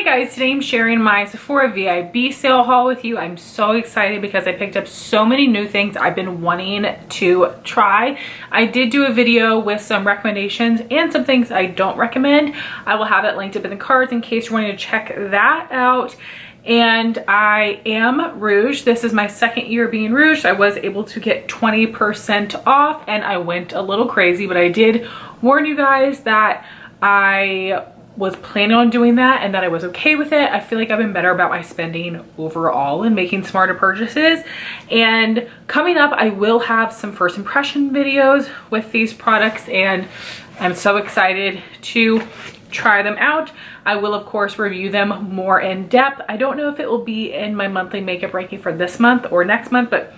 guys, today I'm sharing my Sephora VIB sale haul with you. I'm so excited because I picked up so many new things I've been wanting to try. I did do a video with some recommendations and some things I don't recommend. I will have it linked up in the cards in case you're wanting to check that out. And I am Rouge. This is my second year being Rouge. I was able to get 20% off and I went a little crazy, but I did warn you guys that I was planning on doing that and that I was okay with it. I feel like I've been better about my spending overall and making smarter purchases. And coming up, I will have some first impression videos with these products and I'm so excited to try them out. I will of course review them more in depth. I don't know if it will be in my monthly makeup ranking for this month or next month, but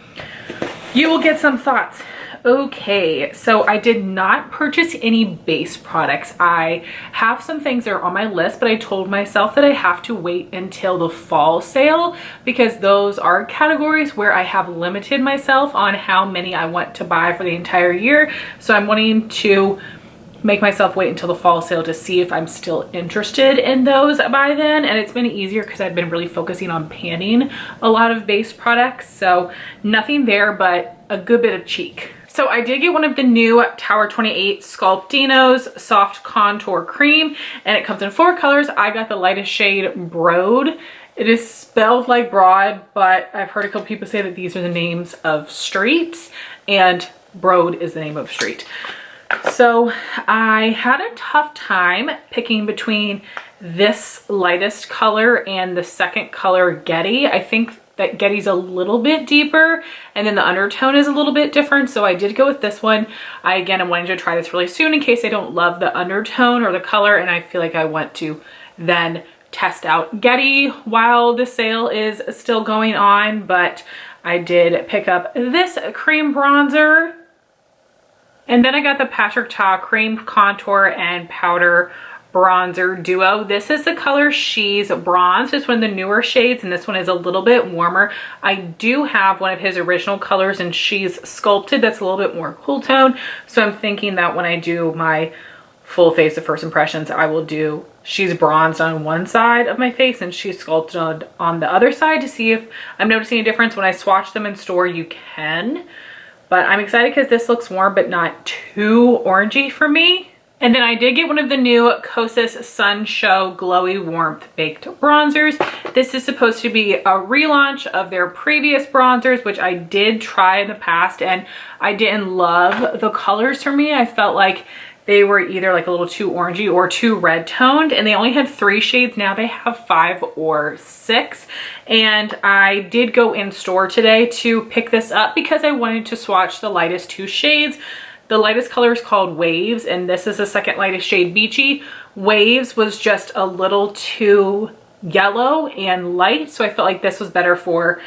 you will get some thoughts. Okay, so I did not purchase any base products. I have some things that are on my list, but I told myself that I have to wait until the fall sale because those are categories where I have limited myself on how many I want to buy for the entire year. So I'm wanting to make myself wait until the fall sale to see if I'm still interested in those by then. And it's been easier because I've been really focusing on panning a lot of base products. So nothing there, but a good bit of cheek. So I did get one of the new Tower 28 Sculptino's Soft Contour Cream, and it comes in 4 colors. I got the lightest shade Broad. It is spelled like broad, but I've heard a couple people say that these are the names of streets, and Broad is the name of a street. So I had a tough time picking between this lightest color and the second color, Getty. I think that Getty's a little bit deeper and then the undertone is a little bit different. So I did go with this one. Again, I'm wanting to try this really soon in case I don't love the undertone or the color. And I feel like I want to then test out Getty while the sale is still going on. But I did pick up this cream bronzer. And then I got the Patrick Ta Cream Contour and Powder Bronzer Duo. This is the color She's Bronze. It's one of the newer shades and this one is a little bit warmer. I do have one of his original colors and She's Sculpted. That's a little bit more cool tone. So I'm thinking that when I do my full face of first impressions, I will do She's Bronzed on one side of my face and She's Sculpted on the other side to see if I'm noticing a difference. When I swatch them in store, you can. But I'm excited because this looks warm but not too orangey for me. And then I did get one of the new Kosas Sun Show Glowy Warmth Baked Bronzers. This is supposed to be a relaunch of their previous bronzers, which I did try in the past and I didn't love the colors for me. I felt like they were either like a little too orangey or too red toned, and they only had 3 shades. Now they have 5 or 6. And I did go in store today to pick this up because I wanted to swatch the lightest 2 shades. The lightest color is called Waves, and this is the second lightest shade, Beachy. Waves was just a little too yellow and light, so I felt like this was better for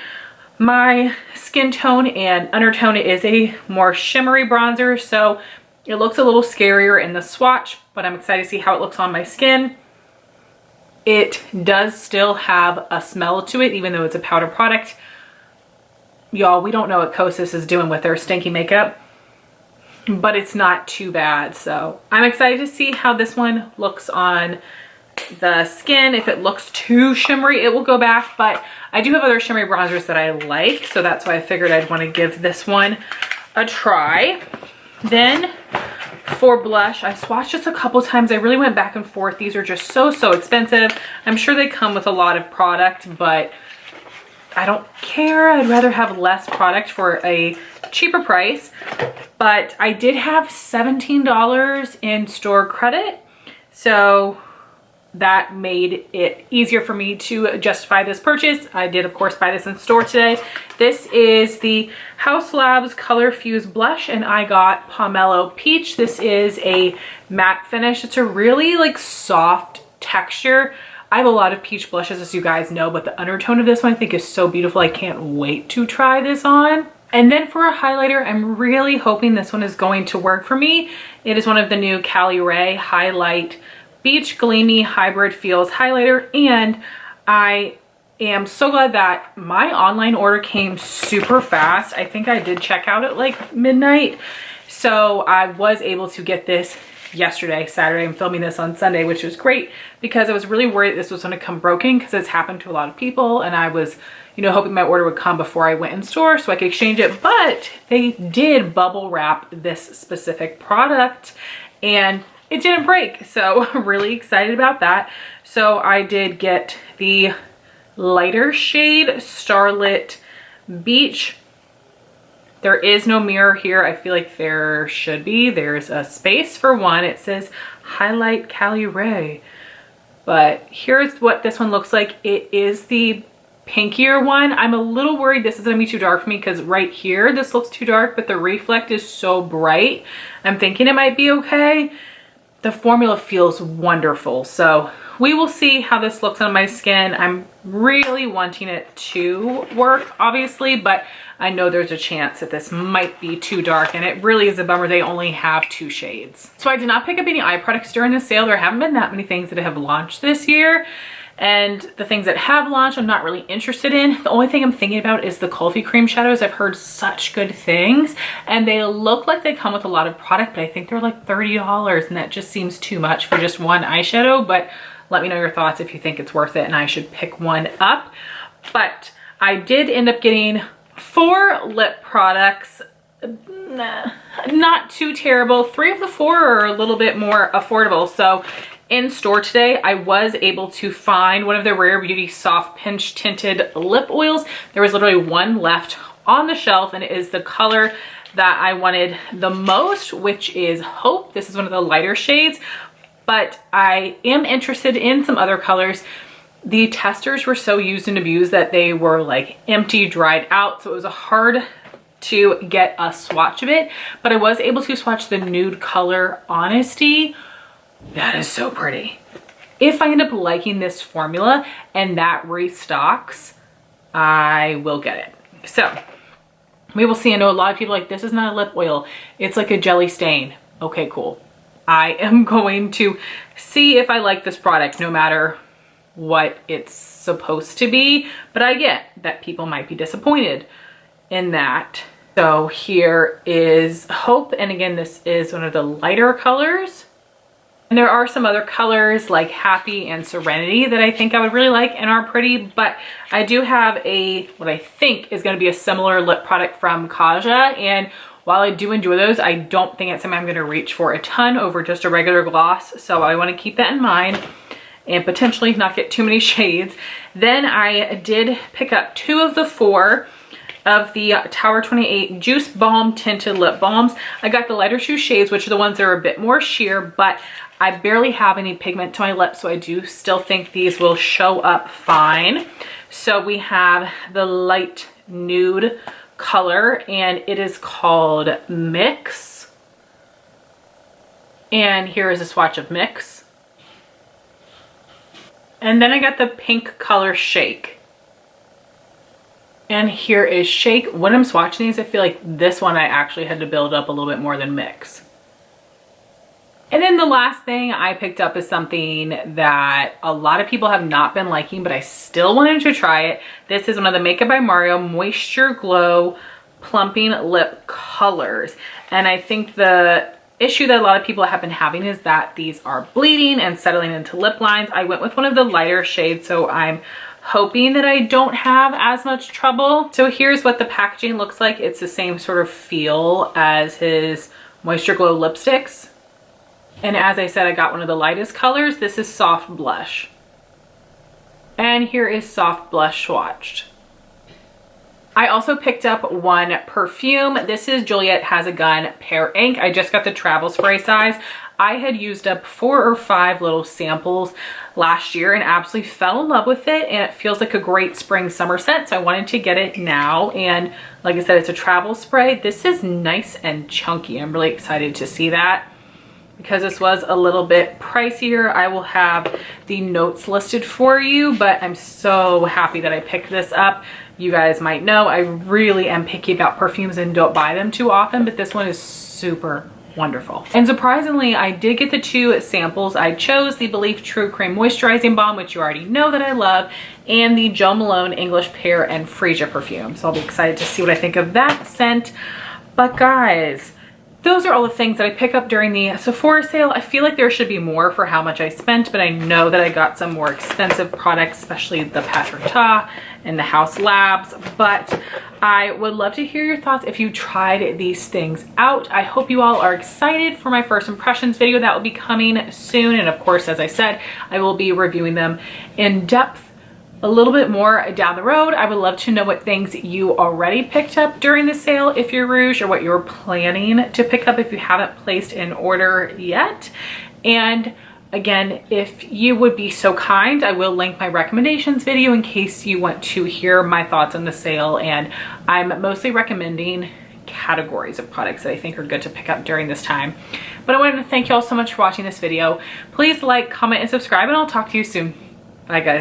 my skin tone and undertone. It is a more shimmery bronzer, so it looks a little scarier in the swatch, but I'm excited to see how it looks on my skin. It does still have a smell to it, even though it's a powder product. Y'all, we don't know what Kosas is doing with their stinky makeup, but it's not too bad. So I'm excited to see how this one looks on the skin. If it looks too shimmery, it will go back, but I do have other shimmery bronzers that I like, so that's why I figured I'd want to give this one a try. Then for blush, I swatched this a couple times. I really went back and forth. These are just so expensive. I'm sure they come with a lot of product, but I don't care. I'd rather have less product for a cheaper price. But I did have $17 in store credit, so that made it easier for me to justify this purchase. I did of course buy this in store today. This is the Haus Labs Color Fuse Blush and I got Pomelo Peach. This is a matte finish. It's a really like soft texture. I have a lot of peach blushes, as you guys know, but the undertone of this one I think is so beautiful. I can't wait to try this on. And then for a highlighter, I'm really hoping this one is going to work for me. It is one of the new Caliray Highlight Beach Gleamy Hybrid Feels highlighter, and I am so glad that my online order came super fast. I think I did check out at like midnight, so I was able to get this yesterday, Saturday. I'm filming this on Sunday, which was great because I was really worried this was going to come broken because it's happened to a lot of people, and I was, you know, hoping my order would come before I went in store so I could exchange it. But they did bubble wrap this specific product and it didn't break. So really excited about that. So I did get the lighter shade Starlight Beach. There is no mirror here. I feel like there should be. There's a space for one. It says Highlight Caliray. But here's what this one looks like. It is the pinkier one. I'm a little worried this is gonna be too dark for me because right here, this looks too dark, but the reflect is so bright. I'm thinking it might be okay. The formula feels wonderful. So we will see how this looks on my skin. I'm really wanting it to work, obviously, but I know there's a chance that this might be too dark, and it really is a bummer they only have 2 shades. So I did not pick up any eye products during the sale. There haven't been that many things that have launched this year, and the things that have launched I'm not really interested in. The only thing I'm thinking about is the Coffee Cream shadows. I've heard such good things, and they look like they come with a lot of product, but I think they're like $30, and that just seems too much for just one eyeshadow. But let me know your thoughts if you think it's worth it and I should pick one up. But I did end up getting 4 lip products. Not too terrible. 3 of the 4 are a little bit more affordable. So in store today, I was able to find one of the Rare Beauty Soft Pinch Tinted Lip Oils. There was literally 1 left on the shelf, and it is the color that I wanted the most, which is Hope. This is one of the lighter shades, but I am interested in some other colors. The testers were so used and abused that they were like empty, dried out, so it was hard to get a swatch of it, but I was able to swatch the nude color Honesty. That is so pretty. If I end up liking this formula and that restocks, I will get it. So we will see. I know a lot of people are like, this is not a lip oil, it's like a jelly stain. Okay, cool. I am going to see if I like this product no matter what it's supposed to be, but I get that people might be disappointed in that. So here is Hope, and again, this is one of the lighter colors. And there are some other colors like Happy and Serenity that I think I would really like and are pretty, but I do have what I think is going to be a similar lip product from Kaja, and while I do enjoy those, I don't think it's something I'm going to reach for a ton over just a regular gloss. So I want to keep that in mind and potentially not get too many shades. Then I did pick up 2 of the 4 of the Tower 28 Juice Balm Tinted Lip Balms. I got the lighter 2 shades, which are the ones that are a bit more sheer, but I barely have any pigment to my lips, so I do still think these will show up fine. So we have the light nude color, and it is called Mix. And here is a swatch of Mix. And then I got the pink color Shake. And here is Shake. When I'm swatching these, I feel like this one I actually had to build up a little bit more than Mix. And then the last thing I picked up is something that a lot of people have not been liking, but I still wanted to try it. This is one of the Makeup by Mario MoistureGlow Plumping Lip Colors. And I think the issue that a lot of people have been having is that these are bleeding and settling into lip lines. I went with one of the lighter shades, so I'm hoping that I don't have as much trouble. So here's what the packaging looks like. It's the same sort of feel as his MoistureGlow lipsticks. And as I said, I got one of the lightest colors. This is Soft Blush. And here is Soft Blush swatched. I also picked up one perfume. This is Juliette Has a Gun Pear Ink. I just got the travel spray size. I had used up 4 or 5 little samples last year and absolutely fell in love with it. And it feels like a great spring summer scent. So I wanted to get it now. And like I said, it's a travel spray. This is nice and chunky. I'm really excited to see that. Because this was a little bit pricier, I will have the notes listed for you, but I'm so happy that I picked this up. You guys might know I really am picky about perfumes and don't buy them too often, but this one is super wonderful. And surprisingly, I did get the 2 samples. I chose the Belief True Creme Moisturizing Balm, which you already know that I love, and the Jo Malone English Pear and Freesia perfume. So I'll be excited to see what I think of that scent. But guys, those are all the things that I pick up during the Sephora sale. I feel like there should be more for how much I spent, but I know that I got some more expensive products, especially the Patrick and the Haus Labs. But I would love to hear your thoughts if you tried these things out. I hope you all are excited for my first impressions video that will be coming soon. And of course, as I said, I will be reviewing them in depth a little bit more down the road. I would love to know what things you already picked up during the sale if you're Rouge, or what you're planning to pick up if you haven't placed an order yet. And again, if you would be so kind, I will link my recommendations video in case you want to hear my thoughts on the sale. And I'm mostly recommending categories of products that I think are good to pick up during this time. But I wanted to thank you all so much for watching this video. Please like, comment, and subscribe, and I'll talk to you soon. Bye guys.